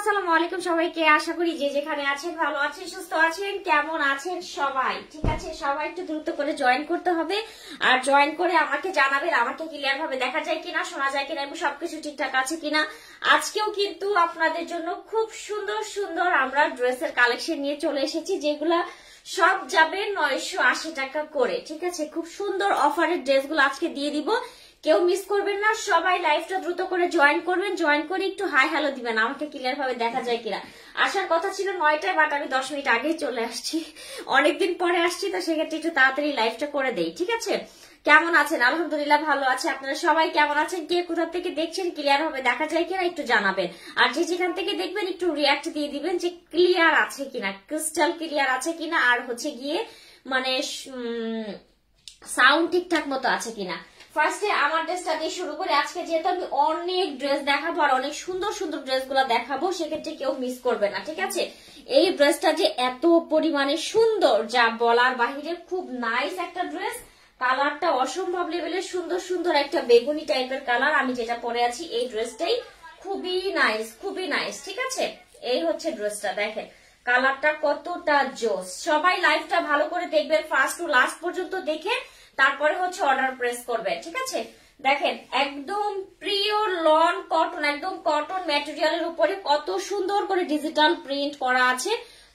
আসসালামু আলাইকুম সবাইকে। আশা করি যে যেখানে আছেন ভালো আছেন, সুস্থ আছেন। কেমন আছেন সবাই? ঠিক আছে, সবাই একটু দ্রুত করে জয়েন করতে হবে। আর জয়েন করে আমাকে জানাবেন আমাকে ক্লিয়ার ভাবে দেখা যায় কিনা, শোনা যায় কিনা এবং সবকিছু ঠিকঠাক আছে কিনা। আজকেও কিন্তু আপনাদের জন্য খুব সুন্দর সুন্দর আমরা ড্রেসের কালেকশন নিয়ে চলে এসেছি, যেগুলা সব যাবে 980 টাকা করে। ঠিক আছে, খুব সুন্দর অফারের ড্রেসগুলো আজকে দিয়ে দিব। কেউ মিস করবেন না, সবাই লাইভটা দ্রুত করে জয়েন করবেন। জয়েন করে একটু হাই হ্যালো দিবেন আমাকে ক্লিয়ার ভাবে দেখা যায় কিনা। আসার কথা ছিল 9টায়, বাট আমি 10 মিনিট আগেই চলে আসছি, অনেকদিন পরে আসছি, তো সেক্ষেত্রে একটু তাড়াতাড়ি লাইভটা করে দেই। ঠিক আছে, কেমন আছেন? আলহামদুলিল্লাহ ভালো আছে। আপনারা সবাই কেমন আছেন? কে কোথা থেকে দেখছেন ক্লিয়ার ভাবে দেখা যায় কিনা একটু জানাবেন। আর যে যেখান থেকে দেখবেন একটু রিয়াক্ট দিয়ে দিবেন যে ক্লিয়ার আছে কিনা, ক্রিস্টাল ক্লিয়ার আছে কিনা, আর হচ্ছে গিয়ে মানে সাউন্ড ঠিকঠাক মতো আছে কিনা। ফার্স্টে আমার ড্রেসটা দিয়ে শুরু করে। আজকে যেহেতু আমি অনেক ড্রেস দেখাবো আর অনেক সুন্দর সুন্দর ড্রেসগুলো দেখাবো, সেক্ষেত্রে কেউ মিস করবে না। ঠিক আছে, এই ড্রেসটা যে এত পরিমাণে সুন্দর যা বলার বাহিরে, খুব নাইস একটা ড্রেস। কালারটা অসম্ভব লেভেলের সুন্দর সুন্দর একটা বেগুনি টাইপের কালার। আমি যেটা পরে আছি এই ড্রেসটাই খুবই নাইস, খুবই নাইস। ঠিক আছে, এই হচ্ছে ড্রেসটা, দেখেন কালারটা কতটা জোস। সবাই লাইভটা ভালো করে দেখবেন, ফার্স্ট টু লাস্ট পর্যন্ত দেখে তারপরে হচ্ছে অর্ডার প্রেস করবে। ঠিক আছে, দেখেন একদম পিওর লন কটন, একদম কটন ম্যাটেরিয়ালের উপরে কত সুন্দর করে ডিজিটাল প্রিন্ট করা আছে।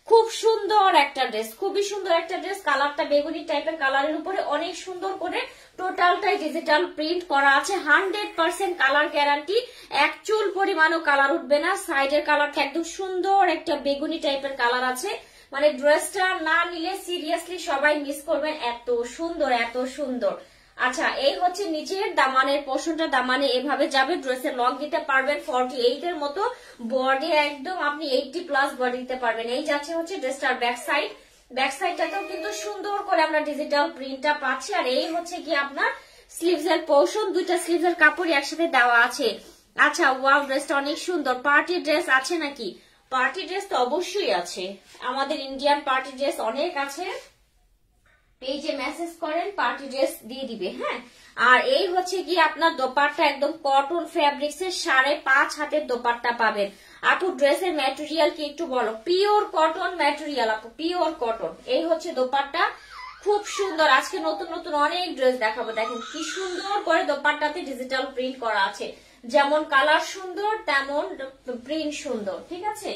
খুব সুন্দর একটা ড্রেস, খুবই সুন্দর একটা ড্রেস। কালারটা বেগুনি টাইপের কালারের উপরে অনেক সুন্দর করে টোটালটাই ডিজিটাল প্রিন্ট করা আছে। 100% কালার গ্যারান্টি, এক চুল পরিমাণও কালার উঠবে না। সাইডের কালারটা একদম সুন্দর একটা বেগুনি টাইপের কালার আছে। মানে ড্রেসটা না নিলে সিরিয়াসলি সবাই মিস করবেন, এত সুন্দর এত সুন্দর। আচ্ছা, এই হচ্ছে নিচের দামানের পোর্শনটা, দামানে এভাবে যাবে। ড্রেসের লং দিতে পারবেন 48 এর মতো, বডি একদম আপনি 80+ বডি দিতে পারবেন। এই যাচ্ছে হচ্ছে ড্রেসটার ব্যাক সাইড। ব্যাক সাইডটাতেও কিন্তু সুন্দর করে আমরা ডিজিটাল প্রিন্টটা পাচ্ছি। আর এই হচ্ছে কি আপনার স্লিভস এর পোর্শন, দুইটা স্লিভস এর কাপড় একসাথে দেওয়া আছে। আচ্ছা, ওয়াও, ড্রেসটা অনেক সুন্দর। পার্টি ড্রেস আছে নাকি? পার্টি ড্রেস তো অবশ্যই আছে, আমাদের ইন্ডিয়ান পার্টি ড্রেস অনেক আছে। পেজে মেসেজ করেন, পার্টি ড্রেস দিয়ে দিবে। হ্যাঁ, আর এই হচ্ছে কি আপনার দোপাট্টা, একদম কটন ফেব্রিক্স এর 5.5 হাতের দোপাট্টা পাবেন। আপু ড্রেসের ম্যাটেরিয়াল কি একটু বলো? পিওর কটন ম্যাটেরিয়াল আপু, পিওর কটন। এই হচ্ছে দোপাট্টা, খুব সুন্দর। আজকে নতুন নতুন অনেক ড্রেস দেখাবো। দেখেন কি সুন্দর করে দোপাট্টাতে ডিজিটাল প্রিন্ট করা আছে, যেমন কালার সুন্দর তেমন প্রিন্ট সুন্দর। ঠিক আছে,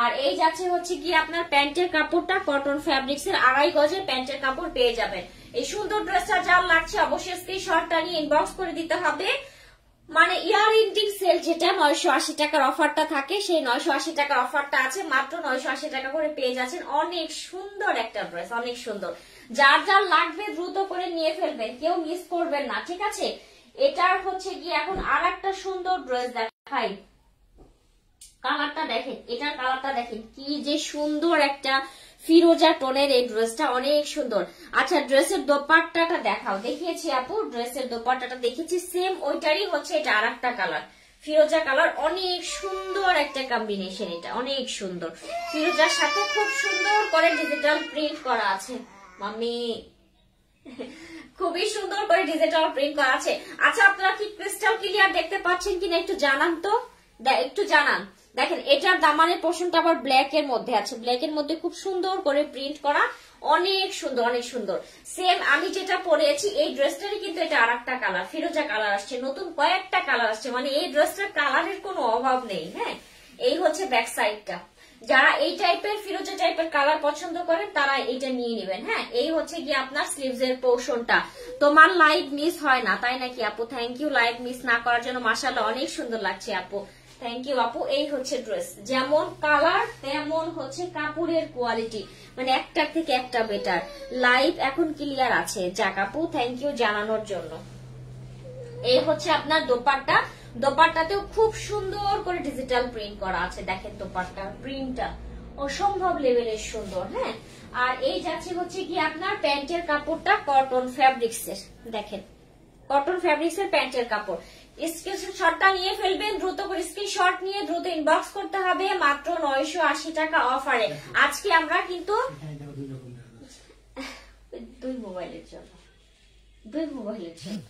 আর এই যাচ্ছে হচ্ছে কি আপনার প্যান্টের কাপড়টা কটন ফ্যাব্রিক্স এর 2.5 গজের প্যান্টের কাপড় পেয়ে যাবেন। এই সুন্দর ড্রেসটা যার লাগছে অবশ্যই স্ক্রিনশটটা নিয়ে ইনবক্স করে দিতে হবে। মানে ইয়ার ইন্টিং সেল যেটা 980 টাকার অফারটা থাকে, সেই 980 টাকার অফারটা আছে, মাত্র 980 টাকা করে পেয়ে যাচ্ছেন। অনেক সুন্দর একটা ড্রেস, অনেক সুন্দর। যার যার লাগবে দ্রুত করে নিয়ে ফেলবেন, কেউ মিস করবেন না। ঠিক আছে, এটার হচ্ছে কি এখন আর একটা সুন্দর ড্রেস দেখাই। কালারটা দেখেন, এটার কালারটা দেখেন কি যে সুন্দর একটা ফিরোজা টোনের এই ড্রেসটা, অনেক সুন্দর। আচ্ছা, ড্রেসের দোপাট্টাটা দেখাও। দেখিয়েছি আপু, ড্রেসের দোপাট্টাটা দেখেছি, সেম ওইটারই হচ্ছে এটা আর একটা কালার, ফিরোজা কালার। অনেক সুন্দর একটা কম্বিনেশন, এটা অনেক সুন্দর। ফিরোজার সাথে খুব সুন্দর করে ডিজিটাল প্রিন্ট করা আছে। মাম্মি খুবই সুন্দর করে ডিজিটাল প্রিন্ট করা আছে। আচ্ছা, আপনারা কি ক্রিস্টাল ক্লিয়ার দেখতে পাচ্ছেন কিনা একটু জানান তো, একটু জানান। দেখেন এটার দামানের পোর্শনটা আবার ব্ল্যাক এর মধ্যে আছে, ব্ল্যাক এর মধ্যে খুব সুন্দর করে প্রিন্ট করা, অনেক সুন্দর অনেক সুন্দর। সেম আমি যেটা পরেছি এই ড্রেসটারই কিন্তু এটা আর একটা কালার, ফিরোজা কালার আসছে, নতুন কয়েকটা কালার আসছে, মানে এই ড্রেসটার কালারের কোনো অভাব নেই। হ্যাঁ, এই হচ্ছে ব্যাক সাইডটা। যারা এই টাইপের ফিরোজা টাইপের কালার পছন্দ করেন তারা এইটা নিয়ে নেবেন। হ্যাঁ, এই হচ্ছে কি আপনার স্লিভস এর পোর্শনটা। তোমার লাইভ মিস হয় না তাই নাকি আপু? থ্যাংক ইউ লাইভ মিস না করার জন্য। মাশাআল্লাহ অনেক সুন্দর লাগছে আপু, থ্যাংক ইউ আপু। এই হচ্ছে ড্রেস, যেমন কালার তেমন হচ্ছে কাপড়ের কোয়ালিটি, মানে একটার থেকে একটা বেটার। লাইভ এখন ক্লিয়ার আছে, যাক আপু থ্যাংক ইউ জানানোর জন্য। এই হচ্ছে আপনার দোপাট্টা, দোপাট্টাতেও খুব সুন্দর করে ডিজিটাল প্রিন্ট করা আছে। দেখেন দোপাট্টার প্রিন্টটা অসম্ভব লেভেলের সুন্দর। হ্যাঁ, আর এই যাচ্ছে হচ্ছে কি আপনার প্যান্টের কাপড়টা কটন ফ্যাব্রিক্স এর, দেখেন কটন ফ্যাব্রিক্স এর প্যান্টের কাপড়। স্ক্রিনশটটা নিয়ে ফেলবেন, দ্রুত করে স্ক্রিনশট নিয়ে দ্রুত ইনবক্স করতে হবে, মাত্র 980 টাকা অফারে। আজকে আমরা কিন্তু দুই মোবাইলের জন্য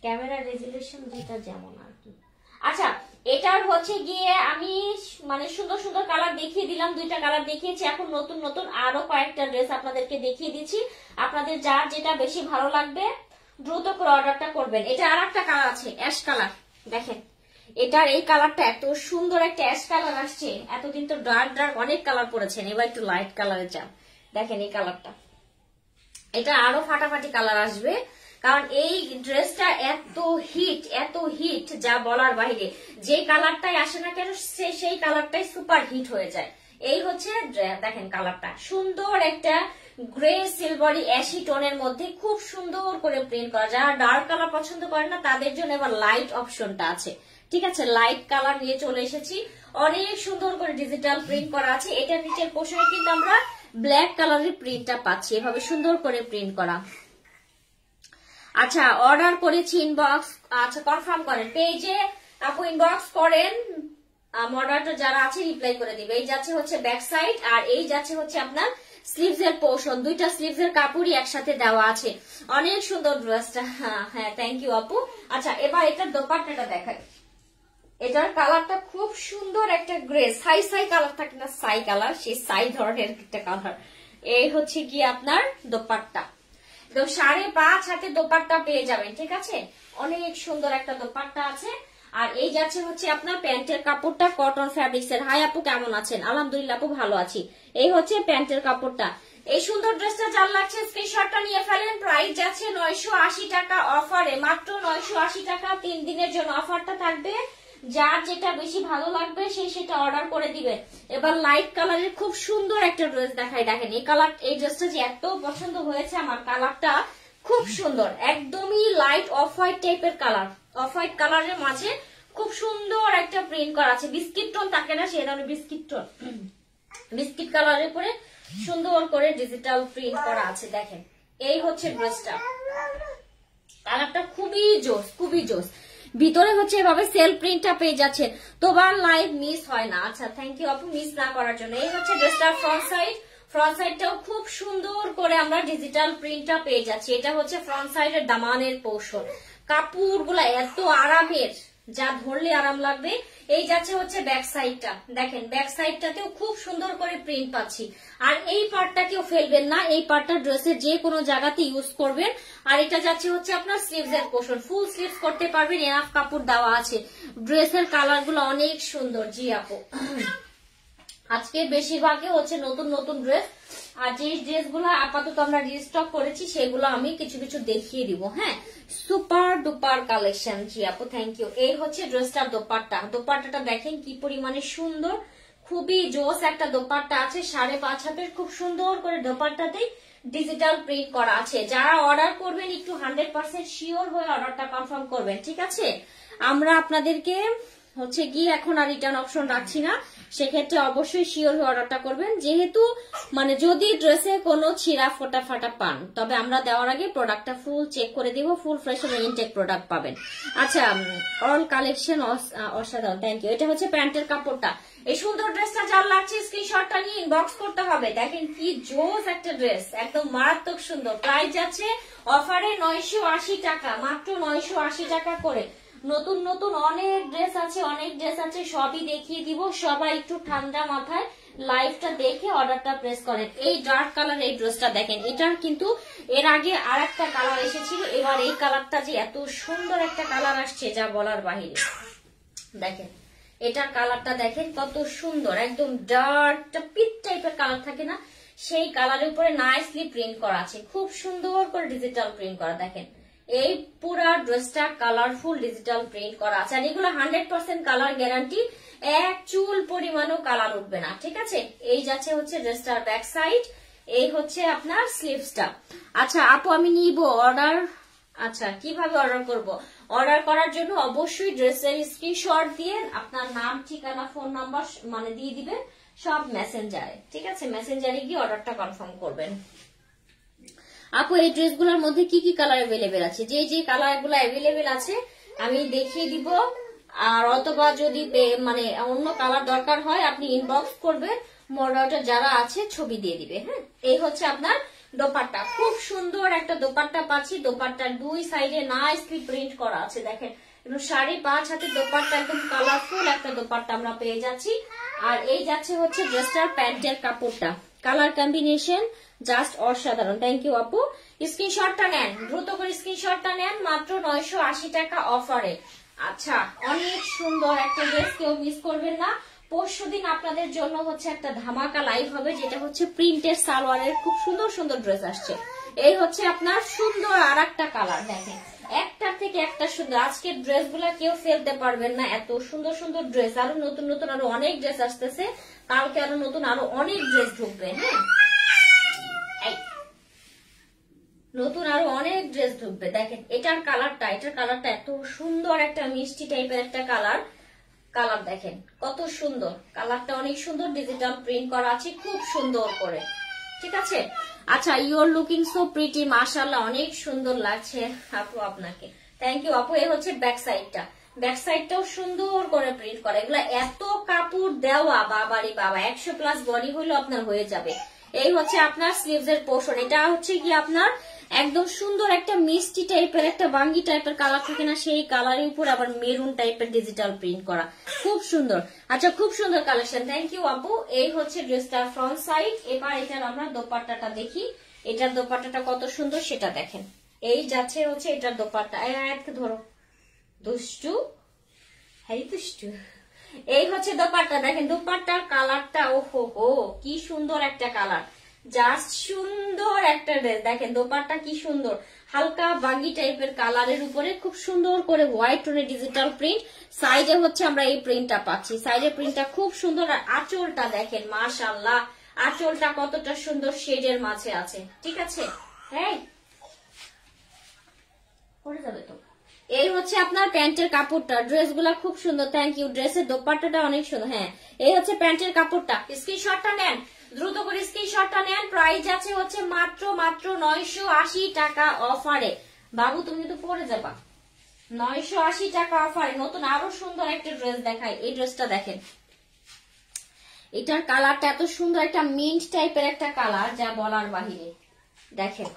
ক্যামেরা রেজুলেশন যেটা যেমন আর কি। আচ্ছা, এটার হচ্ছে গিয়ে আমি মানে সুন্দর সুন্দর কালার দেখিয়ে দিলাম, 2টা কালার দেখিয়েছি। এখন নতুন নতুন আরো কয়েকটা ড্রেস আপনাদেরকে দেখিয়ে দিচ্ছি। আপনাদের যার যেটা বেশি ভালো লাগবে দ্রুত করে অর্ডারটা করবেন। এটা আর একটা কালার আছে, অ্যাশ কালার। দেখেন এটার এই কালারটা এত সুন্দর একটা অ্যাশ কালার আসছে। এতদিন তো ডার্ক ডার্ক অনেক কালার পরেছেন, এবার একটু লাইট কালারে যান। দেখেন এই কালারটা, এটা আরো ফাটাফাটি কালার আসবে, কারণ এই ড্রেসটা এত হিট যা বলার বাইরে। যে কালারটাই আসে না কেন সেই কালারটাই সুপার হিট হয়ে যায়। এই হচ্ছে দেখেন কালারটা, সুন্দর একটা গ্রে সিলভারি অ্যাশি টোনের মধ্যে খুব সুন্দর করে প্রিন্ট করা। যারা ডার্ক কালার পছন্দ করে না তাদের জন্য এবার লাইট অপশনটা আছে, ঠিক আছে। লাইট কালার নিয়ে চলে এসেছি, অনেক সুন্দর করে ডিজিটাল প্রিন্ট করা আছে। এটার নিচের পোশাকে কিন্তু আমরা ব্ল্যাক কালারের প্রিন্টটা পাচ্ছি, এভাবে সুন্দর করে প্রিন্ট করা। আচ্ছা অর্ডার করেছি, ইনবক্স আচ্ছা কনফার্ম করেন, পেজে আপু ইনবক্স করেন, অর্ডারটা যারা আছে রিপ্লাই করে দিবে। এই যাচ্ছে হচ্ছে ব্যাক সাইড, আর এই যাচ্ছে হচ্ছে আপনার স্লিভস এর পোর্শন। 2টা স্লিভস এর কাপড়ই একসাথে দেওয়া আছে। অনেক সুন্দর ড্রেসটা। হ্যাঁ থ্যাংক ইউ আপু। আচ্ছা এবার এটার দোপাট্টাটা দেখাই। এটার কালারটা খুব সুন্দর একটা গ্রে সাই কালার থাকে না, সাই কালার, সেই সাই ধরনের একটা কালার। এই হচ্ছে কি আপনার দোপাট্টা, তো 5.5 হাতে দোপাট্টা পেয়ে যাবেন, ঠিক আছে। অনেক সুন্দর একটা দোপাট্টা আছে। আর এই যাচ্ছে হচ্ছে আপনার প্যান্টের কাপড়টা কটন ফ্যাব্রিক্স এর। হাই আপু কেমন আছেন? আলহামদুলিল্লাহ আপু ভালো আছি। এই হচ্ছে প্যান্টের কাপড়টা। এই সুন্দর ড্রেসটা যার লাগছে স্ক্রিনশটটা নিয়ে ফেলেন। প্রাইস যাচ্ছে 980 টাকা অফারে, মাত্র 980 টাকা। 3 দিনের জন্য অফারটা থাকবে। যার যেটা বেশি ভালো লাগবে সেই সেটা অর্ডার করে দিবে। এবার লাইট কালারের খুব সুন্দর একটা ড্রেস দেখাই। দেখেন এই কালার, এই ড্রেসটা যে এত পছন্দ হয়েছে আমার, কালারটা খুব সুন্দর, একদমই লাইট অফ হোয়াইট টাইপের কালার। অফ হোয়াইট কালারের মাঝে খুব সুন্দর একটা প্রিন্ট করা আছে। বিস্কিট টোন থাকে না, সেই ধরনের বিস্কিট টোন, বিস্কিট কালারের উপরে সুন্দর করে ডিজিটাল প্রিন্ট করা আছে। দেখেন এই হচ্ছে ড্রেসটা, কালারটা খুবই জোস, খুবই জোস। ভিতরে হচ্ছে এভাবে সেল প্রিন্টটা পেয়ে যাচ্ছে, তোমার লাইভ মিস হয় না। আচ্ছা থ্যাংক ইউ আপু মিস না করার জন্য। এই হচ্ছে ড্রেসটার ফ্রন্ট সাইড, ফ্রন্ট সাইডটাও খুব সুন্দর করে আমরা ডিজিটাল প্রিন্টটা পেয়ে যাচ্ছি। এটা হচ্ছে ফ্রন্ট সাইডের দামানের পোর্শন। কাপড়গুলা এত আরামের, যা ধরলে আরাম লাগবে। এই যাচ্ছে হচ্ছে ব্যাক সাইডটা, দেখেন ব্যাক সাইডটাতেও খুব সুন্দর করে প্রিন্ট পাচ্ছি। আর এই পার্টটাকেও ফেলবেন না, এই পার্টটা ড্রেসের যে কোনো জায়গাতে ইউজ করবেন। আর এটা যাচ্ছে হচ্ছে আপনার স্লিভস এর পোর্শন, ফুল স্লিভস করতে পারবেন, এনাফ কাপড় দেওয়া আছে। ড্রেসের কালার গুলো অনেক সুন্দর। জি আপু আজকে বেশিরভাগই হচ্ছে নতুন নতুন ড্রেস, আর যে ড্রেসগুলো আপাতত আমরা রিস্টক করেছি সেগুলো আমি কিছু কিছু দেখিয়ে দিব। হ্যাঁ সুপার ডুপার কালেকশন। জি আপু থ্যাংক ইউ। এই হচ্ছে ড্রেসটার দোপাট্টা, দোপাট্টাটা দেখেন কি পরিমাণে সুন্দর, খুবই জোস একটা দোপাট্টা আছে। 5.5 হাতের খুব সুন্দর করে দোপাট্টাতেই ডিজিটাল প্রিন্ট করা আছে। যারা অর্ডার করবেন একটু 100% শিওর হয়ে অর্ডারটা কনফার্ম করবেন, ঠিক আছে। আমরা আপনাদেরকে হচ্ছে গিয়ে এখন আর রিটার্ন অপশন রাখছি না, সেক্ষেত্রে অবশ্যই শিওর হয়ে অর্ডারটা করবেন। যেহেতু মানে যদি ড্রেসে কোনো ছিঁড়া ফোটা ফাটা পান, তবে আমরা দেওয়ার আগে প্রোডাক্টটা ফুল চেক করে দিব, ফুল ফ্রেশ এবং ইনটেক প্রোডাক্ট পাবেন। আচ্ছা অল কালেকশন অসাধারণ, থ্যাংক ইউ। এটা হচ্ছে প্যান্টের কাপড়টা। এই সুন্দর ড্রেসটা যার লাগছে স্ক্রিনশটটা নিয়ে ইনবক্স করতে হবে। দেখেন কি জোস একটা ড্রেস, একদম মারাত্মক সুন্দর। প্রাইস যাচ্ছে অফারে 980 টাকা, মাত্র 980 টাকা করে। নতুন নতুন অনেক ড্রেস আছে, অনেক ড্রেস আছে, সবই দেখিয়ে দিব। সবাই একটু ঠান্ডা মাথায় লাইভটা দেখে অর্ডারটা প্রেস করেন। এই ডার্ক কালার এই ড্রেসটা দেখেন, এটার কিন্তু এর আগে আর একটা কালার এসেছিল, এবার এই কালারটা যে এত সুন্দর একটা কালার আসছে যা বলার বাহিরে। দেখেন এটার কালারটা দেখেন কত সুন্দর, একদম ডার্ক পিট টাইপের কালার থাকে না, সেই কালারের উপরে নাইসলি প্রিন্ট করা আছে, খুব সুন্দর করে ডিজিটাল প্রিন্ট করা। দেখেন এই পুরা ড্রেসটা কালারফুল ডিজিটাল প্রিন্ট করা আছে। আর এগুলো 100% কালার গ্যারান্টি, এক চুল পরিমাণও কালার উঠবে না, ঠিক আছে। এই যাচ্ছে হচ্ছে ড্রেসটার ব্যাক সাইড, এই হচ্ছে আপনার স্লিভসটা। আচ্ছা আপু আমি নিব অর্ডার, আচ্ছা কিভাবে অর্ডার করব? অর্ডার করার জন্য অবশ্যই ড্রেসের স্ক্রিনশট দিয়ে আপনার নাম, ঠিকানা, ফোন নাম্বার মানে দিয়ে দিবেন সব মেসেঞ্জারে, ঠিক আছে। মেসেঞ্জারে গিয়ে অর্ডারটা কনফার্ম করবেন। আপু এই ড্রেসগুলোর মধ্যে কি কি কালার অ্যাভেলেবেল আছে? যে যে কালার গুলো অ্যাভেলেবেল আছে আমি দেখিয়ে দিব। আর অথবা যদি মানে অন্য কালার দরকার হয় আপনি ইনবক্স করবেন, মডারেটর যারা আছে ছবি দিয়ে দিবে। হ্যাঁ এই হচ্ছে আপনার দোপাট্টা, খুব সুন্দর একটা দোপাট্টা পাচ্ছি। দোপাট্টার দুই সাইডে নাইসলি প্রিন্ট করা আছে, দেখেন এবং 5.5 হাতের দোপাট্টা, একদম কালারফুল একটা দোপাট্টা আমরা পেয়ে যাচ্ছি। আর এই যাচ্ছে হচ্ছে ড্রেসটার প্যান্টের কাপড়টা, কালার কম্বিনেশন জাস্ট অসাধারণ। থ্যাংক ইউ আপু। স্ক্রিনশটটা নেন, দ্রুত করে স্ক্রিনশটটা নেন, মাত্র 980 টাকা অফারে। আচ্ছা, অনেক সুন্দর একটা ড্রেস, কেউ মিস করবেন না। পরশুদিন আপনাদের জন্য হচ্ছে একটা ধামাকা লাইভ হবে, যেটা হচ্ছে প্রিন্টের সালোয়ারের খুব সুন্দর সুন্দর ড্রেস আসছে। এই হচ্ছে আপনার সুন্দর আর একটা কালার, দেখেন একটার থেকে একটা সুন্দর। আজকের ড্রেস গুলা কেউ ফেলতে পারবেন না, এত সুন্দর সুন্দর ড্রেস। আরো নতুন নতুন আরো অনেক ড্রেস আসতেছে, কালকে আরো নতুন আরো অনেক ড্রেস ঢুকবে। হ্যাঁ, নতুন আরো অনেক ড্রেস ঢুকবে। দেখেন এটার কালারটা এত সুন্দর একটা মিষ্টি টাইপের একটা কালার। কালার দেখেন কত সুন্দর, কালারটা অনেক সুন্দর, ডিজিটাল প্রিন্ট করা আছে খুব সুন্দর করে, ঠিক আছে। আচ্ছা, ইউর লুকিং সো প্রিটি, মাশাআল্লাহ, অনেক সুন্দর লাগছে আপু আপনাকে। থ্যাংক ইউ আপু। এই হচ্ছে ব্যাক সাইডটাও সুন্দর করে প্রিন্ট করা। এগুলা এত কাপড় দেওয়া, বাবারি বাবা, 100+ বডি হইলো আপনার হয়ে যাবে। এই হচ্ছে আপনার স্লিভস এর পোর্শন। এটা হচ্ছে কি আপনার একদম সুন্দর একটা মিষ্টি টাইপের একটা বাঙ্গি টাইপের কালার থাকে না, সেই কালারের উপর আবার মেরুন টাইপের ডিজিটাল প্রিন্ট করা, খুব সুন্দর। আচ্ছা, খুব সুন্দর কালেকশন, থ্যাংক ইউ আপু। এই হচ্ছে ড্রেসটার ফ্রন্ট সাইড। এবার এটার আমরা দোপাট্টাটা দেখি, এটার দোপাট্টাটা কত সুন্দর সেটা দেখেন। এই যাচ্ছে হচ্ছে এটার দোপাট্টা, আয়াতকে ধরো, দুষ্টু, হ্যাঁ দুষ্টু। এই হচ্ছে দোপাট্টা, দেখেন দোপাট্টার কালারটা, ওহো হো, কি সুন্দর একটা কালার, জাস্ট সুন্দর একটা ড্রেস। দেখেন দোপাট্টা কি সুন্দর, হালকা বাঙ্গি টাইপের কালারের উপরে খুব সুন্দর করে হোয়াইট টোনের ডিজিটাল প্রিন্ট। সাইডে হচ্ছে আমরা এই প্রিন্টটা পাচ্ছি, সাইডের প্রিন্টটা খুব সুন্দর। আর আঁচলটা দেখেন, মাশাআল্লাহ, আঁচলটা কতটা সুন্দর শেডের মাঝে আছে, ঠিক আছে। হ্যাঁ, পড়ে যাবে তো। এই হচ্ছে আপনার প্যান্টের কাপড়টা, ড্রেসগুলা খুব সুন্দর, থ্যাংক ইউ। ড্রেসের দোপাট্টাটা অনেক সুন্দর। হ্যাঁ, এই হচ্ছে প্যান্টের কাপড়টা। স্ক্রিনশটটা নেন, দ্রুত করে স্ক্রিনশটটা নেন। প্রাইস আছে হচ্ছে মাত্র 980 টাকা অফারে। বাবু তুমি তো পরে যাবা। 980 টাকা অফারে নতুন আরো সুন্দর একটা ড্রেস দেখাই। এই ড্রেসটা দেখেন, এটার কালারটা এত সুন্দর, একটা মিন্ট টাইপের একটা কালার, যা বলার বাহিরে। দেখেন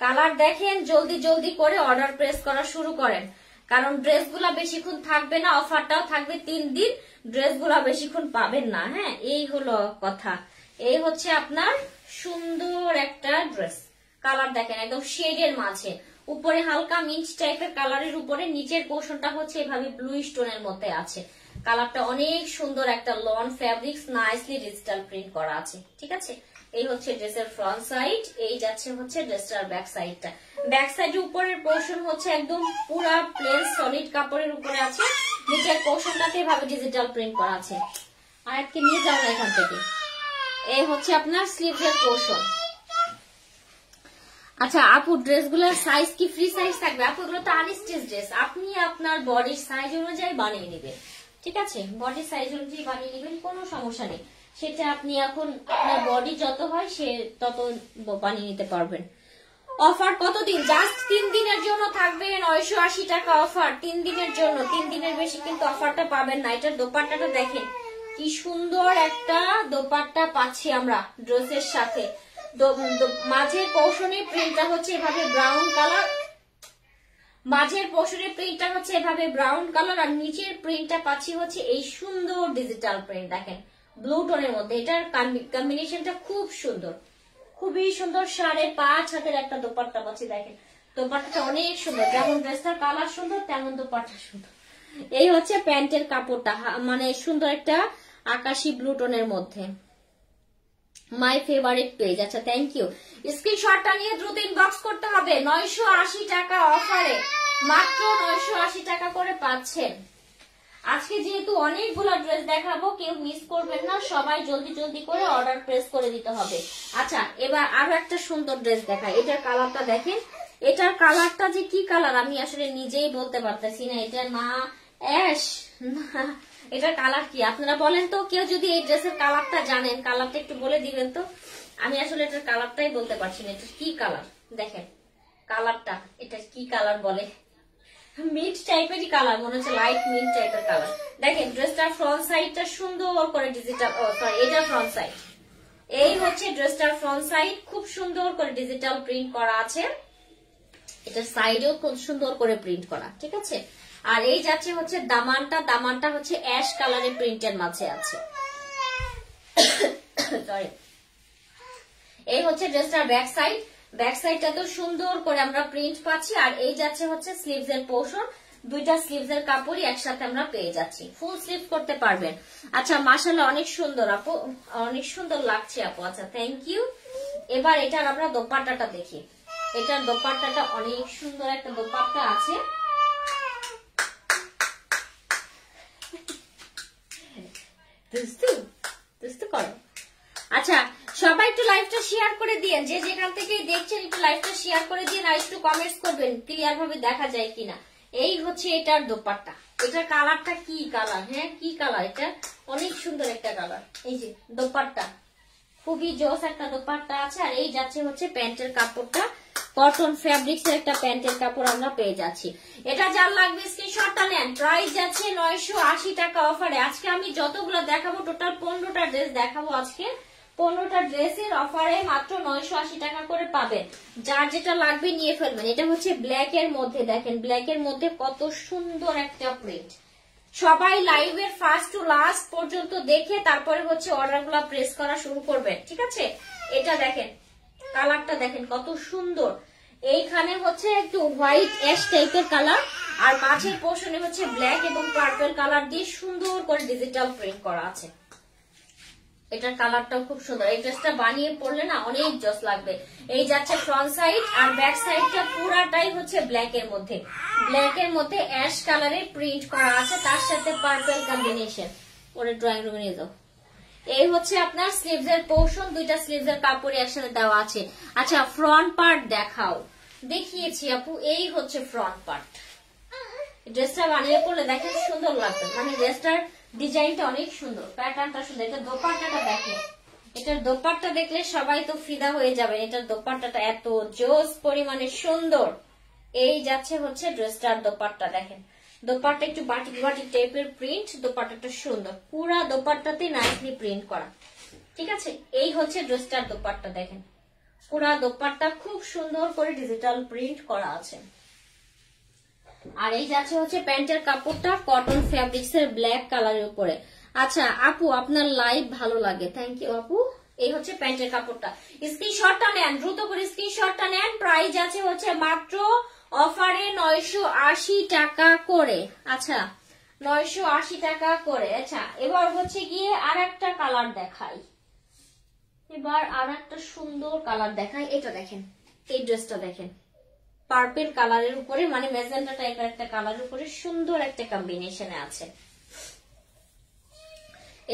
কালার দেখেন, জলদি জলদি করে অর্ডার প্রেস করা শুরু করেন, কারণ ড্রেসগুলা বেশিক্ষণ থাকবে না, অফারটাও থাকবে 3 দিন, ড্রেসগুলা বেশিক্ষণ পাবেন না। হ্যাঁ, এই হলো কথা। এই হচ্ছে আপনার সুন্দর একটা ড্রেস, কালার দেখেন একদম শেডের মাঝে, উপরে হালকা মিন্ট টাইপের কালারের উপরে, নিচের পোর্শনটা হচ্ছে এভাবে ব্লু স্টোনের মধ্যে আছে। কালারটা অনেক সুন্দর, একটা lawn fabrics, nicely digital print করা আছে, ঠিক আছে। এই হচ্ছে ড্রেসের ফ্রন্ট সাইড, এই যাচ্ছে হচ্ছে ড্রেসটার ব্যাক সাইডটা। ব্যাক সাইডের উপরের পোর্শন হচ্ছে একদম পুরা প্লেন সলিড কাপড়ের উপরে আছে, নিচের পোর্শনটাতে এভাবে ডিজিটাল প্রিন্ট করা আছে। আয়াতকে নিয়ে যাও না এখান থেকে। এই হচ্ছে আপনার স্লিভসের পোর্শন। আচ্ছা আপু, ড্রেসগুলোর সাইজ কি ফ্রি সাইজ থাকবে? আপু এগুলো তো আনস্টিচ ড্রেস, আপনি আপনার বডির সাইজ অনুযায়ী বানিয়ে নেবেন, ঠিক আছে। বডির সাইজ অনুযায়ী বানিয়ে নেবেন, কোনো সমস্যা নেই। সেটা আপনি এখন আপনার বডি যত হয় সে তত বানিয়ে নিতে পারবেন। অফার কতদিন? জাস্ট 3 দিনের জন্য থাকবে 980 টাকা অফার, 3 দিনের জন্য। 3 দিনের বেশি কিন্তু অফারটা পাবেন না। এটার দোপাট্টাটা দেখেন কি সুন্দর একটা দোপাট্টা পাচ্ছি আমরা ড্রেসের সাথে। মাঝের পোর্শনে প্রিন্টটা হচ্ছে এভাবে ব্রাউন কালার, মাঝের পোর্শনের প্রিন্টটা হচ্ছে এভাবে ব্রাউন কালার, আর নিচের প্রিন্টটা পাচ্ছি হচ্ছে এই সুন্দর ডিজিটাল প্রিন্ট, দেখেন ব্লু টোনের মধ্যে। এটার কম্বিনেশনটা খুব সুন্দর, খুবই সুন্দর। 5.5 হাতের একটা দোপাট্টা পাচ্ছি, দেখেন দোপাট্টাটা অনেক সুন্দর, যেমন ড্রেসটার কালার সুন্দর তেমন দোপাট্টা সুন্দর। এই হচ্ছে প্যান্টের কাপড়টা, মানে সুন্দর একটা আকাশি ব্লু টোনের মধ্যে, মাই ফেভারিট পেজ। আচ্ছা থ্যাংক ইউ। স্ক্রিনশটটা নিয়ে দ্রুত ইনবক্স করতে হবে। 980 টাকা অফারে, মাত্র 980 টাকা করে পাচ্ছেন। আজকে যেহেতু অনেকগুলো ড্রেস দেখাবো, কেউ মিস করবেন না, সবাই জলদি জলদি করে অর্ডার প্রেস করে দিতে হবে। আচ্ছা এবার আরো একটা সুন্দর ড্রেস দেখাই। এটার কালারটা দেখেন, এটার কালারটা যে কি কালার আমি আসলে নিজেই বলতে পারতেছি না। এটা না অ্যাশ না, এটার কালার কি আপনারা বলেন তো? কেউ যদি এই ড্রেসের কালারটা জানেন, কালারটা একটু বলে দিবেন তো। আমি আসলে এটার কালারটাই বলতে পারছি না, এটা কি কালার। দেখেন কালারটা, এটা কি কালার বলে, মিড টাইপেরই কালার, মনে হচ্ছে লাইট মিড টাইপের কালার। দেখেন ড্রেসটার ফ্রন্ট সাইডটা সুন্দর করে ডিজিটাল, সরি এটা ফ্রন্ট সাইড। এই হচ্ছে ড্রেসটার ফ্রন্ট সাইড, খুব সুন্দর করে ডিজিটাল প্রিন্ট করা আছে। এটা সাইডেও খুব সুন্দর করে প্রিন্ট করা, ঠিক আছে। আর এই যাচ্ছে হচ্ছে দামানটা হচ্ছে অ্যাশ কালারের প্রিন্টের মাঝে আছে। সরি, এই হচ্ছে ড্রেসটার ব্যাক সাইডটা তো সুন্দর করে আমরা প্রিন্ট পাচ্ছি। আর এই যাচ্ছে হচ্ছে স্লিভস এর পোর্শন, দুইটা স্লিভস এর কাপড়ই একসাথে আমরা পেয়ে যাচ্ছি, ফুল স্লিভ করতে পারবেন। আচ্ছা মাশাআল্লাহ অনেক সুন্দর আপু, অনেক সুন্দর লাগছে আপু। আচ্ছা থ্যাংক ইউ। এবার এটার আমরা দোপাট্টাটা দেখি। এটার দোপাট্টাটা অনেক সুন্দর একটা দোপাট্টা আছে। দুস্তু করো। আচ্ছা সবাই একটু লাইভটা শেয়ার করে দিয়েন, যে যেখান থেকে দেখছেন একটু লাইভটা শেয়ার করে দিন, আর একটু কমেন্টস করবেন ক্লিয়ার ভাবে দেখা যায় কিনা। এই হচ্ছে এটার দোপাট্টা, এটার কালারটা কি কালার, হ্যাঁ কি কালার, এটা অনেক সুন্দর একটা কালার। এই যে দোপাট্টা খুবই জোস একটা দোপাট্টা আছে। আর এই যাচ্ছে হচ্ছে প্যান্টের কাপড়টা, কটন ফ্যাব্রিক্স এর একটা প্যান্টের কাপড় আমরা পেয়ে যাচ্ছি। এটা যার লাগবে স্ক্রিনশটটা নেন। প্রাইস যাচ্ছে 980 টাকা অফারে। আজকে আমি যতগুলো দেখাবো টোটাল 15টা ড্রেস দেখাবো আজকে। 15টা ড্রেসের অফারে মাত্র 980 টাকা করে পাবেন। যার যেটা লাগবে নিয়ে ফেলবেন। এটা হচ্ছে ব্ল্যাক এর মধ্যে, দেখেন ব্ল্যাক এর মধ্যে কত সুন্দর একটা প্রিন্ট। সবাই লাইভের ফার্স্ট টু লাস্ট পর্যন্ত দেখে তারপরে হচ্ছে অর্ডার গুলা প্রেস করা শুরু করবেন, ঠিক আছে। এটা দেখেন কালারটা দেখেন কত সুন্দর। এইখানে হচ্ছে একটু হোয়াইট অ্যাশ টাইপের কালার, আর মাঝের পোর্শনে হচ্ছে ব্ল্যাক এবং পার্পল কালার দিয়ে সুন্দর করে ডিজিটাল প্রিন্ট করা আছে। এটার কালারটাও খুব সুন্দর। এই ড্রেসটা বানিয়ে পরলে না অনেক জস লাগবে। এই যাচ্ছে ফ্রন্ট সাইড, আর ব্যাক সাইডটা পুরাটাই হচ্ছে ব্ল্যাক এর মধ্যে অ্যাশ কালারের প্রিন্ট করা আছে, তার সাথে পার্পল কম্বিনেশন। ওরে ড্রয়িং রুমে নিয়ে যাও। এই হচ্ছে আপনার স্লিভস এর পোর্শন, দুইটা স্লিভস এর কাপড় একসাথে দেওয়া আছে। আচ্ছা ফ্রন্ট পার্ট দেখাও, দেখিয়েছি আপু। এই হচ্ছে ফ্রন্ট পার্ট। ড্রেসটা বানিয়ে পরলে দেখেন সুন্দর লাগবে, মানে ড্রেসটার ডিজাইনটা অনেক সুন্দর, প্যাটার্নটা সুন্দর। এটা দোপাট্টাটা দেখেন, এটার দোপাট্টা দেখলে সবাই তো ফিদা হয়ে যাবে। এটার দোপাট্টাটা এত জোস পরিমাণে সুন্দর। এই যাচ্ছে হচ্ছে ড্রেসটার দোপাট্টা, দেখেন দোপাট্টা একটু বাটিক টাইপের প্রিন্ট, দোপাট্টাটা সুন্দর, পুরা দোপাট্টাতে নাইসলি প্রিন্ট করা, ঠিক আছে। এই হচ্ছে ড্রেসটার দোপাট্টা, দেখেন পুরা দোপাট্টা খুব সুন্দর করে ডিজিটাল প্রিন্ট করা আছে। আর এই যাচ্ছে হচ্ছে প্যান্টের কাপড়টা কটন ফ্যাব্রিক্স এর ব্ল্যাক কালারের উপরে। আচ্ছা আপু আপনার লাইভ ভালো লাগে, থ্যাংক ইউ আপু। এই হচ্ছে প্যান্টের কাপড়টা, স্ক্রিনশটটা নেন, দ্রুত করে স্ক্রিনশটটা নেন। প্রাইস আছে হচ্ছে মাত্র অফারে 980 টাকা করে। আচ্ছা 980 টাকা করে। আচ্ছা এবার হচ্ছে গিয়ে আর একটা কালার দেখাই, এবার আর একটা সুন্দর কালার দেখাই। এটা দেখেন, এই ড্রেসটা দেখেন পার্পল কালারের উপরে, মানে ম্যাজেন্টা টাইপের একটা কালারের উপরে সুন্দর একটা কম্বিনেশনে আছে।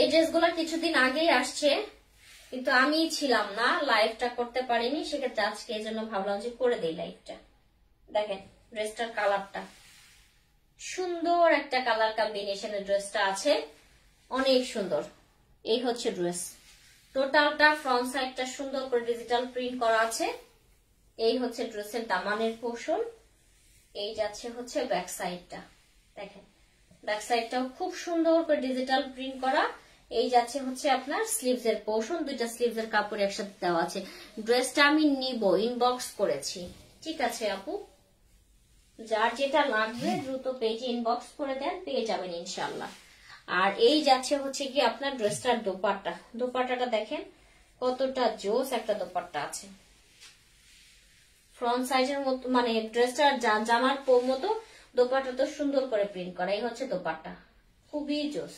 এই ড্রেসগুলো কিছুদিন আগেই আসছে, কিন্তু আমি ছিলাম না, লাইভটা করতে পারিনি, সেক্ষেত্রে আজকে এই জন্য ভাবলাম যে করে দেই লাইভটা। দেখেন ড্রেসটার কালারটা সুন্দর একটা কালার কম্বিনেশনের ড্রেসটা আছে, অনেক সুন্দর। এই হচ্ছে ড্রেস টোটালটা, ফ্রন্ট সাইডটা সুন্দর করে ডিজিটাল প্রিন্ট করা আছে। এই হচ্ছে ড্রেসের দামানের পোর্শন। এই যাচ্ছে হচ্ছে ব্যাক সাইডটা, দেখেন ব্যাক সাইডটাও খুব সুন্দর করে ডিজিটাল প্রিন্ট করা। এই যাচ্ছে হচ্ছে আপনার স্লিভস এর পোর্শন, দুইটা স্লিভস এর কাপড় একসাথে দেওয়া আছে। ড্রেসটা আমি নিব, ইনবক্স করেছি, ঠিক আছে আপু। যার যেটা লাগবে দ্রুত পেজে ইনবক্স করে দেন, পেয়ে যাবেন ইনশাল্লাহ। আর এই যাচ্ছে হচ্ছে কি আপনার ড্রেসটার দোপাট্টা, দোপাট্টাটা দেখেন কতটা জোস একটা দোপাট্টা আছে। ফ্রন্ট সাইজের মতো, মানে ড্রেসটা জামার মতো দোপাট্টা তো সুন্দর করে প্রিন্ট করা। এই হচ্ছে দোপাট্টা, খুবই জোস,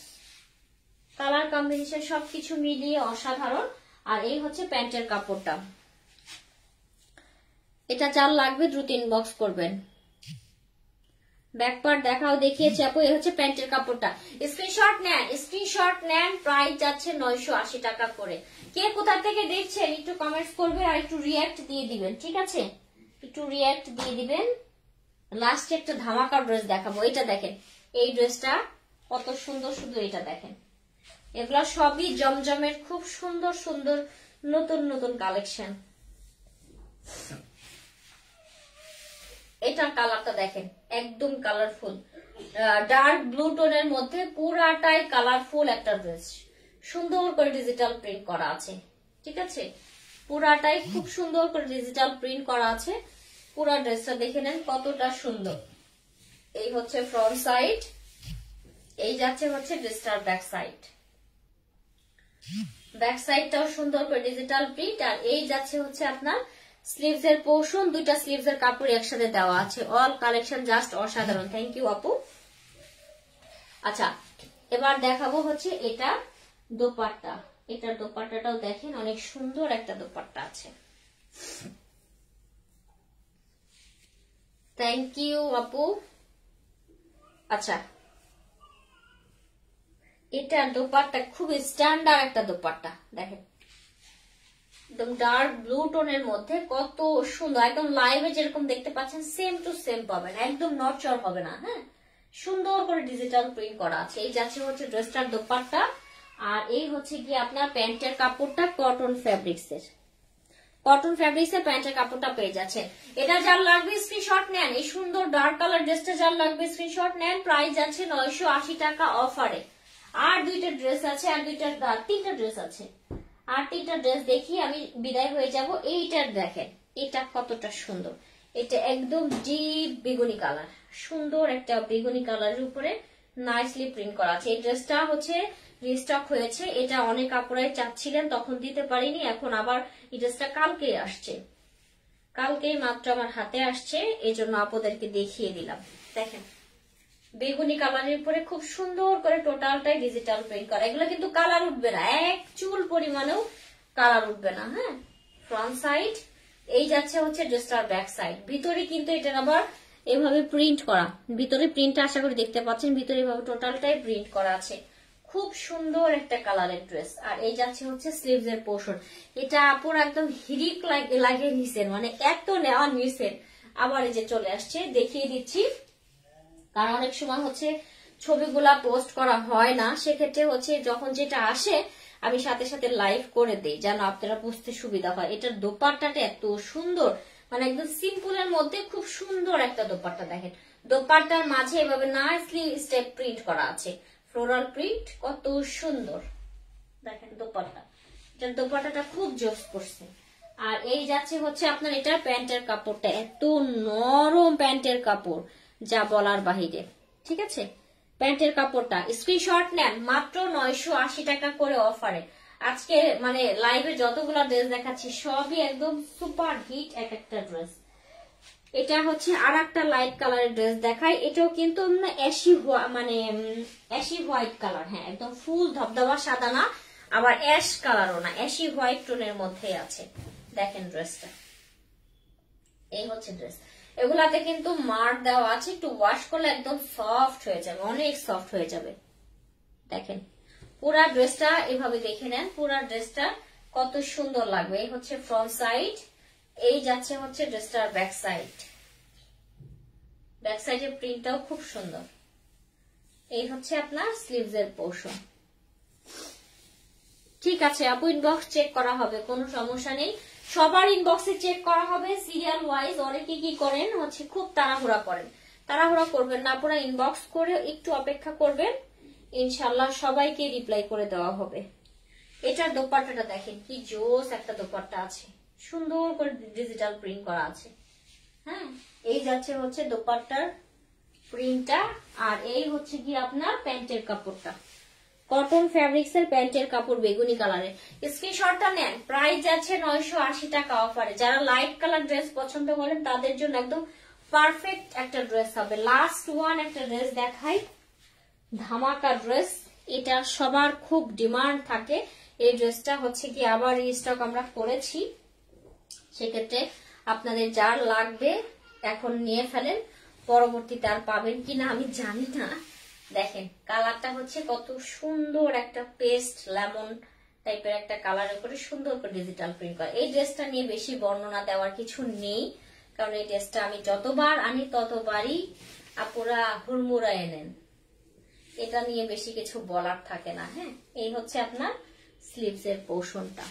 কালার কম্বিনেশন সবকিছু মিলিয়ে অসাধারণ। আর এই হচ্ছে প্যান্টের কাপড়টা। এটা যার লাগবে দ্রুত ইনবক্স করবেন। ব্যাক পার্ট দেখাও, দেখিয়েছি আপু। এই হচ্ছে প্যান্টের কাপড়টা, স্ক্রিনশট নেন। প্রাইস যাচ্ছে 980 টাকা করে। কে কোথা থেকে দেখছেন একটু কমেন্টস করবে, আর একটু রিয়াক্ট দিয়ে দিবেন, ঠিক আছে, একটু রিয়াক্ট দিয়ে দিবেন। লাস্টে একটা ধামাকা ড্রেস দেখাবো। এটা দেখেন, এই ড্রেসটা কত সুন্দর, শুধু এটা দেখেন। এগুলা সবই জমজমের খুব সুন্দর সুন্দর নতুন নতুন কালেকশন। এটার কালারটা দেখেন একদম কালারফুল, ডার্ক ব্লু টোনের মধ্যে পুরাটাই কালারফুল একটা ড্রেস, সুন্দর করে ডিজিটাল প্রিন্ট করা আছে, ঠিক আছে, পুরাটাই খুব সুন্দর করে ডিজিটাল প্রিন্ট করা আছে। পুরা ড্রেসটা দেখে নেন কতটা সুন্দর। এই হচ্ছে ফ্রন্ট সাইড, এই যাচ্ছে হচ্ছে ড্রেসটার ব্যাক সাইড। ব্যাক সাইডটাও সুন্দর করে ডিজিটাল প্রিন্ট, আর এই যাচ্ছে হচ্ছে আপনার স্লিভস এর পোর্শন। দুইটা স্লিভস এর কাপড় একসাথে দেওয়া আছে। অল কালেকশন জাস্ট অসাধারণ। থ্যাংক ইউ আপু। আচ্ছা, এবার দেখাবো হচ্ছে এটা দোপাট্টা। এটার দোপাট্টাটাও দেখেন, অনেক সুন্দর একটা দোপাট্টা আছে। থ্যাংক ইউ আপু। আচ্ছা, এটা দোপাট্টা খুব স্ট্যান্ডার্ড একটা দোপাট্টা দেখেন, একদম ডার্ক ব্লু টোনের মধ্যে কত সুন্দর, একদম লাইভে যেরকম দেখতে পাচ্ছেন সেম টু সেম পাবেন, একদম নড়চড় হবে না। হ্যাঁ, সুন্দর করে ডিজিটাল প্রিন্ট করা আছে। এই যাচ্ছে হচ্ছে ড্রেসটার দোপাট্টা, আর এই হচ্ছে কি আপনার প্যান্টের কাপড়টা কটন ফ্যাব্রিক্স এর। কটন ফ্যাব্রিক্স এর প্যান্টের কাপড়টা পেয়ে যাচ্ছে। এটা যার লাগবে স্ক্রিনশট নেন। এই সুন্দর ডার্ক কালার ড্রেসটা যার লাগবে স্ক্রিনশট নেন। প্রাইস যাচ্ছে 980 টাকা অফারে। আর দুইটা ড্রেস আছে, আর তিনটা ড্রেস আছে। আর তিনটা ড্রেস দেখি আমি বিদায় হয়ে যাব। এইটার দেখেন, এটা কতটা সুন্দর। এটা একদম ডিপ বেগুনি কালার, সুন্দর একটা বেগুনি কালারের উপরে নাইসলি প্রিন্ট করা আছে। এই ড্রেসটা হচ্ছে রিস্টক হয়েছে। এটা অনেক আপুরাই চাচ্ছিলেন, তখন দিতে পারিনি। এখন আবার এই ড্রেসটা কালকেই আসছে, কালকেই মাত্র আমার হাতে আসছে, এই জন্য আপুদেরকে দেখিয়ে দিলাম। দেখেন, বেগুনি কালারের উপরে খুব সুন্দর করে টোটালটাই ডিজিটাল প্রিন্ট করা। এগুলো কিন্তু কালার উঠবে না, এক চুল পরিমাণেও কালার উঠবে না। হ্যাঁ, ফ্রন্ট সাইড, এই যাচ্ছে হচ্ছে ড্রেসটার ব্যাক সাইড। ভিতরে কিন্তু এটার আবার এভাবে প্রিন্ট করা, ভিতরে প্রিন্টটা আশা করি দেখতে পাচ্ছেন, ভিতরে এভাবে টোটালটাই প্রিন্ট করা আছে। খুব সুন্দর একটা কালারের ড্রেস। আর এই যাচ্ছে হচ্ছে স্লিভস এর পোর্শন। এটা আপুর একদম হিরিক লাগিয়ে নিছেন, মানে এত নেওয়া নিছেন, আবার এই যে চলে আসছে, দেখিয়ে দিচ্ছি। কারণ অনেক সময় হচ্ছে ছবিগুলা পোস্ট করা হয় না, সেক্ষেত্রে হচ্ছে যখন যেটা আসে আমি সাথে সাথে লাইভ করে দেই, যেন আপনারা বুঝতে সুবিধা হয়। এটার দোপাট্টাটা এত সুন্দর, মানে একদম সিম্পলের মধ্যে খুব সুন্দর একটা দোপাট্টা। দেখেন, দোপাট্টার মাঝে এভাবে নাইসলি স্টেপ প্রিন্ট করা আছে, ফ্লোরাল প্রিন্ট, কত সুন্দর। দেখেন দোপাট্টা, এটার দোপাট্টাটা খুব জোস করছে। আর এই যাচ্ছে হচ্ছে আপনার এটার প্যান্টের কাপড়টা, এত নরম প্যান্টের কাপড় যা বলার বাহিরে। ঠিক আছে, প্যান্টের কাপড়টা স্ক্রিনশট নেন, মাত্র 980 টাকা করে অফারে। আজকে মানে লাইভে যতগুলো ড্রেস দেখাচ্ছি সবই একদম সুপার হিট এক একটা ড্রেস। এটা হচ্ছে আর একটা লাইট কালারের ড্রেস দেখাই। এটাও কিন্তু অ্যাশি হোয়াইট কালার। হ্যাঁ, একদম ফুল ধবধবা সাদা না, আবার অ্যাশ কালারও না, অ্যাশি হোয়াইট টোনের মধ্যে আছে। দেখেন ড্রেসটা, এই হচ্ছে ড্রেস। এগুলাতে কিন্তু মার্ক দেওয়া আছে, একটু ওয়াশ করলে একদম সফট হয়ে যাবে, অনেক সফট হয়ে যাবে। দেখেন পুরা ড্রেসটা এভাবে দেখে নেন, পুরা ড্রেসটা কত সুন্দর লাগবে। এই হচ্ছে ফ্রন্ট সাইড, এই যাচ্ছে হচ্ছে ড্রেসটার ব্যাক সাইড। ব্যাক সাইডের প্রিন্টটাও খুব সুন্দর। এই হচ্ছে আপনার স্লিভস এর পোর্শন। ঠিক আছে আপু, ইনবক্স চেক করা হবে, কোনো সমস্যা নেই। সবার ইনবক্সে চেক করা হবে সিরিয়াল ওয়াইজ। অনেকে কি করেন হচ্ছে খুব তাড়াহুড়া করেন, তাড়াহুড়া করবেন না, পুরো ইনবক্স করে একটু অপেক্ষা করবেন, ইনশাল্লাহ সবাইকে রিপ্লাই করে দেওয়া হবে। এটার দোপাট্টাটা দেখেন, কি জোস একটা দোপাট্টা আছে, সুন্দর করে ডিজিটাল প্রিন্ট করা আছে। হ্যাঁ, এই যাচ্ছে হচ্ছে দোপাট্টার প্রিন্টটা, আর এই হচ্ছে কি আপনার প্যান্টের কাপড়টা, কটন ফ্যাব্রিক্স এর প্যান্টের কাপড় বেগুনি কালারের। স্ক্রিনশটটা নেন, প্রাইস যাচ্ছে 980 টাকা অফারে। যারা লাইট কালার ড্রেস পছন্দ করেন তাদের জন্য একদম পারফেক্ট একটা ড্রেস হবে। লাস্ট ওয়ান একটা ড্রেস দেখাই, ধামাকা ড্রেস। এটা সবার খুব ডিমান্ড থাকে, এই ড্রেসটা হচ্ছে কি আবার স্টক আমরা করেছি, সেক্ষেত্রে আপনাদের যার লাগবে এখন নিয়ে ফেলেন, পরবর্তীতে আর পাবেন কিনা আমি জানি না। দেখেন কালারটা হচ্ছে কত সুন্দর, একটা পেস্ট লেমন টাইপের একটা কালারের উপরে সুন্দর করে ডিজিটাল প্রিন্ট করা। এই ড্রেসটা নিয়ে বেশি বর্ণনা দেওয়ার কিছু নেই, কারণ এই ড্রেসটা আমি যতবার আনি ততবারই আপুরা হুড়মুড়ায় নেন, এটা নিয়ে বেশি কিছু বলার থাকে না। হ্যাঁ, এই হচ্ছে আপনার স্লিভস এর পোর্শনটা।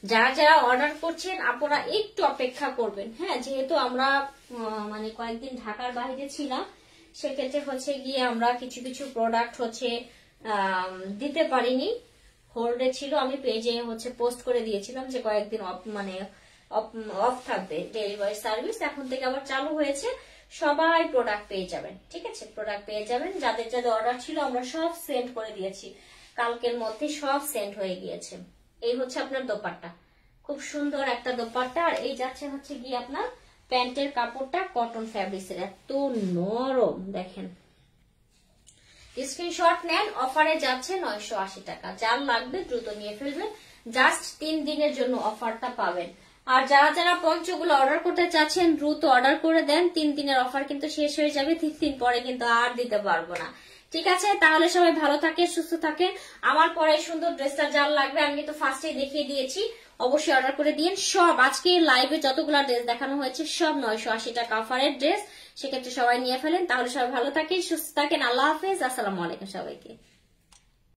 যারা যারা অর্ডার করছেন আপনারা একটু অপেক্ষা করবেন। হ্যাঁ, যেহেতু আমরা মানে কয়েকদিন ঢাকার বাইরে ছিলাম, সেক্ষেত্রে হচ্ছে গিয়ে আমরা কিছু কিছু প্রোডাক্ট হচ্ছে দিতে পারিনি, হোল্ডে ছিল। আমি পেজে হচ্ছে পোস্ট করে দিয়েছিলাম যে কয়েকদিন অফ থাকবে ডেলিভারি সার্ভিস, এখন থেকে আবার চালু হয়েছে। সবাই প্রোডাক্ট পেয়ে যাবেন। ঠিক আছে, প্রোডাক্ট পেয়ে যাবেন। যাদের যাদের অর্ডার ছিল আমরা সব সেন্ড করে দিয়েছি, কালকের মধ্যে সব সেন্ড হয়ে গিয়েছে। এই হচ্ছে আপনার দোপাট্টা, খুব সুন্দর একটা দোপাট্টা। আর এই যাচ্ছে হচ্ছে গিয়ে আপনার প্যান্টের কাপড়টা কটন ফ্যাব্রিক্সের, এত নরম দেখেন। স্ক্রিনশট নেন, অফারে যাচ্ছে 980 টাকা। যার লাগবে দ্রুত নিয়ে ফেলবেন, জাস্ট 3 দিনের জন্য অফারটা পাবেন। আর যারা যারা পঞ্চগুলো অর্ডার করতে চাচ্ছেন দ্রুত অর্ডার করে দেন, 3 দিনের অফার কিন্তু শেষ হয়ে যাবে, 3 দিন পরে কিন্তু আর দিতে পারবো না। ঠিক আছে, তাহলে সবাই ভালো থাকে, সুস্থ থাকেন। আমার পরে সুন্দর ড্রেসটা যার লাগবে আমি কিন্তু ফার্স্টেই দেখিয়ে দিয়েছি, অবশ্যই অর্ডার করে দিন। সব আজকে লাইভে যতগুলো ড্রেস দেখানো হয়েছে সব 980 টাকা অফারের ড্রেস, সেক্ষেত্রে সবাই নিয়ে ফেলেন। তাহলে সবাই ভালো থাকেন, সুস্থ থাকেন। আল্লাহ হাফেজ, আসসালামু আলাইকুম সবাইকে।